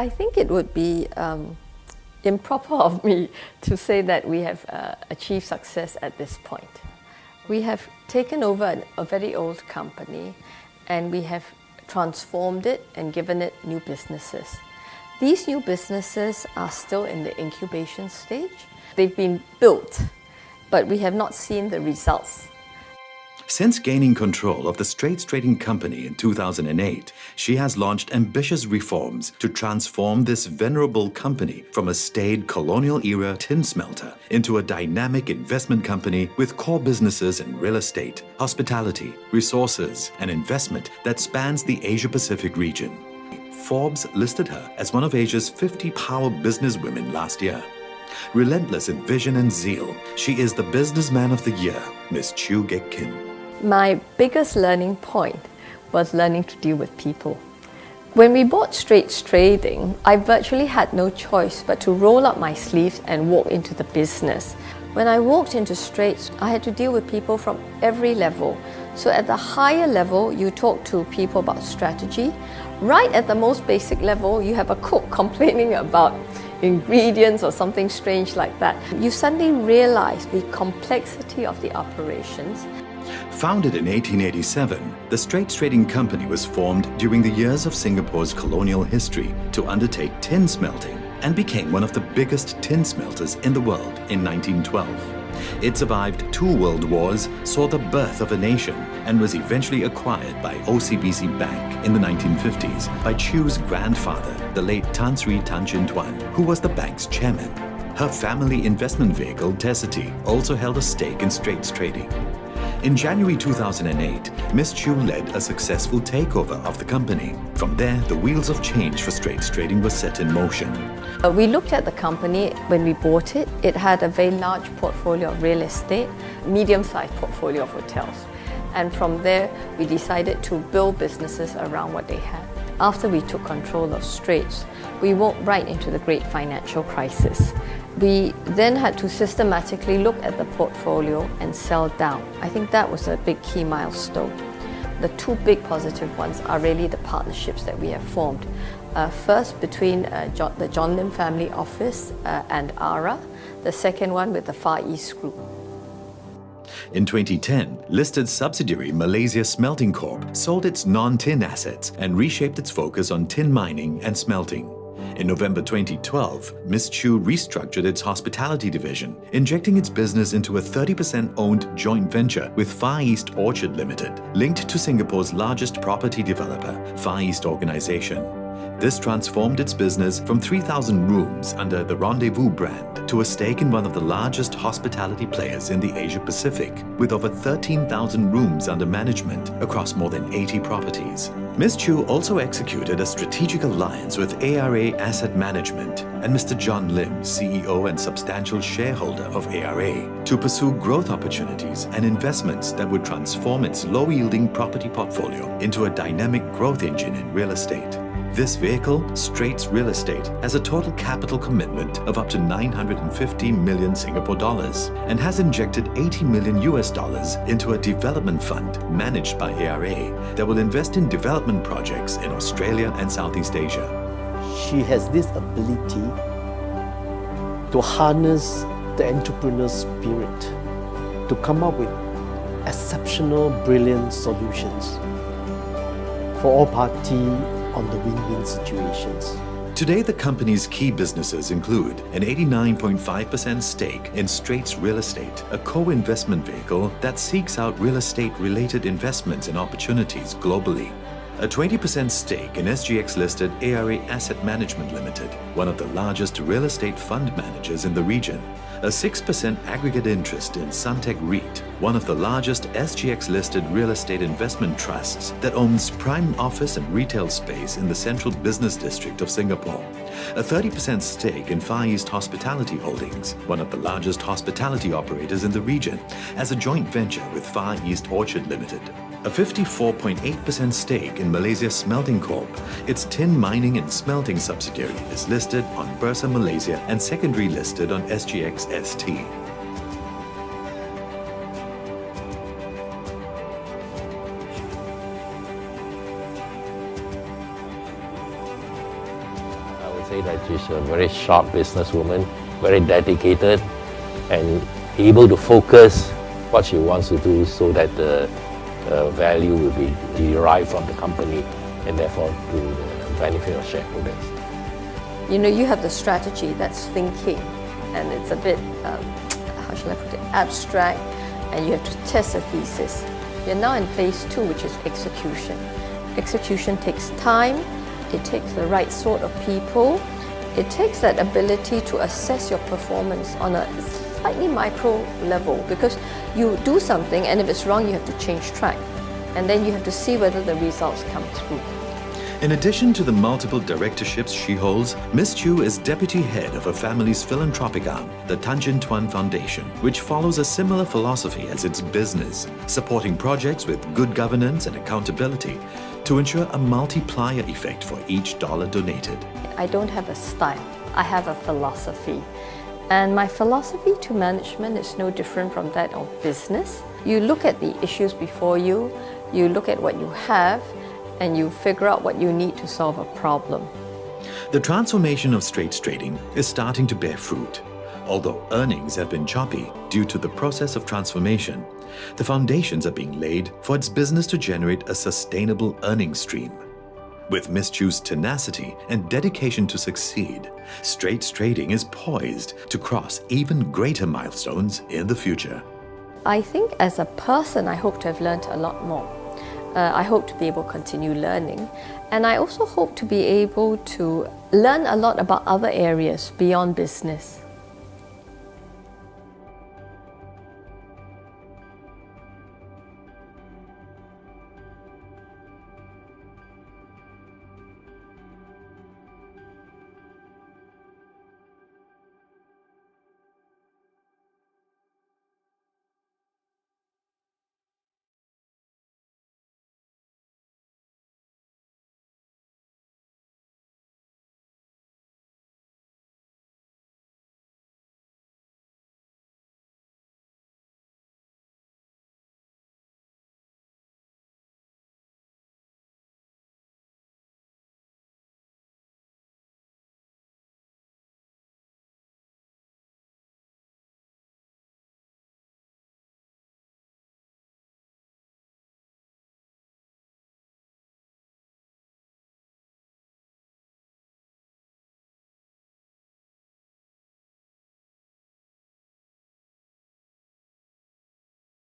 I think it would be improper of me to say that we have achieved success at this point. We have taken over a very old company and we have transformed it and given it new businesses. These new businesses are still in the incubation stage. They've been built, but we have not seen the results. Since gaining control of the Straits Trading Company in 2008, she has launched ambitious reforms to transform this venerable company from a staid colonial-era tin smelter into a dynamic investment company with core businesses in real estate, hospitality, resources, and investment that spans the Asia-Pacific region. Forbes listed her as one of Asia's 50 power businesswomen last year. Relentless in vision and zeal, she is the Businessman of the Year, Ms. Chew Geck Kin. My biggest learning point was learning to deal with people. When we bought Straits Trading, I virtually had no choice but to roll up my sleeves and walk into the business. When I walked into Straits, I had to deal with people from every level. So at the higher level, you talk to people about strategy. Right at the most basic level, you have a cook complaining about ingredients or something strange like that. You suddenly realize the complexity of the operations. Founded in 1887, the Straits Trading Company was formed during the years of Singapore's colonial history to undertake tin smelting and became one of the biggest tin smelters in the world in 1912. It survived 2 world wars, saw the birth of a nation, and was eventually acquired by OCBC Bank in the 1950s by Chew's grandfather, the late Tan Sri Tan Chin Tuan, who was the bank's chairman. Her family investment vehicle, Tessity, also held a stake in Straits Trading. In January 2008, Ms. Chew led a successful takeover of the company. From there, the wheels of change for Straits Trading were set in motion. We looked at the company when we bought it. It had a very large portfolio of real estate, medium-sized portfolio of hotels. And from there, we decided to build businesses around what they had. After we took control of Straits, we walked right into the great financial crisis. We then had to systematically look at the portfolio and sell down. I think that was a big key milestone. The 2 big positive ones are really the partnerships that we have formed. First, between the John Lim Family Office and ARA. The second one with the Far East Group. In 2010, listed subsidiary Malaysia Smelting Corp sold its non-tin assets and reshaped its focus on tin mining and smelting. In November 2012, Ms. Chew restructured its hospitality division, injecting its business into a 30% owned joint venture with Far East Orchard Limited, linked to Singapore's largest property developer, Far East Organisation. This transformed its business from 3,000 rooms under the Rendezvous brand to a stake in one of the largest hospitality players in the Asia-Pacific, with over 13,000 rooms under management across more than 80 properties. Ms. Chew also executed a strategic alliance with ARA Asset Management and Mr. John Lim, CEO and substantial shareholder of ARA, to pursue growth opportunities and investments that would transform its low-yielding property portfolio into a dynamic growth engine in real estate. This vehicle, Straits Real Estate, has a total capital commitment of up to 950 million Singapore dollars and has injected $80 million into a development fund managed by ARA that will invest in development projects in Australia and Southeast Asia. She has this ability to harness the entrepreneur spirit to come up with exceptional, brilliant solutions for all parties on the win-win situations. Today, the company's key businesses include an 89.5% stake in Straits Real Estate, a co-investment vehicle that seeks out real estate-related investments and opportunities globally. A 20% stake in SGX-listed ARA Asset Management Limited, one of the largest real estate fund managers in the region. A 6% aggregate interest in Suntec REIT, one of the largest SGX-listed real estate investment trusts that owns prime office and retail space in the central business district of Singapore. A 30% stake in Far East Hospitality Holdings, one of the largest hospitality operators in the region, as a joint venture with Far East Orchard Limited. A 54.8% stake in Malaysia Smelting Corp. Its tin mining and smelting subsidiary is listed on Bursa Malaysia and secondary listed on SGX ST. I She's a very sharp businesswoman, very dedicated, and able to focus what she wants to do so that the value will be derived from the company and therefore to the benefit of shareholders. You know, you have the strategy, that's thinking, and it's a bit, how shall I put it, abstract, and you have to test a thesis. You're now in phase 2, which is execution. Execution takes time, it takes the right sort of people, it takes that ability to assess your performance on a slightly micro level, because you do something and if it's wrong you have to change track, and then you have to see whether the results come through. In addition to the multiple directorships she holds, Ms. Chew is deputy head of her family's philanthropic arm, the Tan Chin Tuan Foundation, which follows a similar philosophy as its business, supporting projects with good governance and accountability to ensure a multiplier effect for each dollar donated. I don't have a style, I have a philosophy. And my philosophy to management is no different from that of business. You look at the issues before you, you look at what you have, and you figure out what you need to solve a problem. The transformation of Straits Trading is starting to bear fruit. Although earnings have been choppy due to the process of transformation, the foundations are being laid for its business to generate a sustainable earning stream. With Ms. Chew's tenacity and dedication to succeed, Straits Trading is poised to cross even greater milestones in the future. I think as a person, I hope to have learned a lot more. I hope to be able to continue learning, and I also hope to be able to learn a lot about other areas beyond business.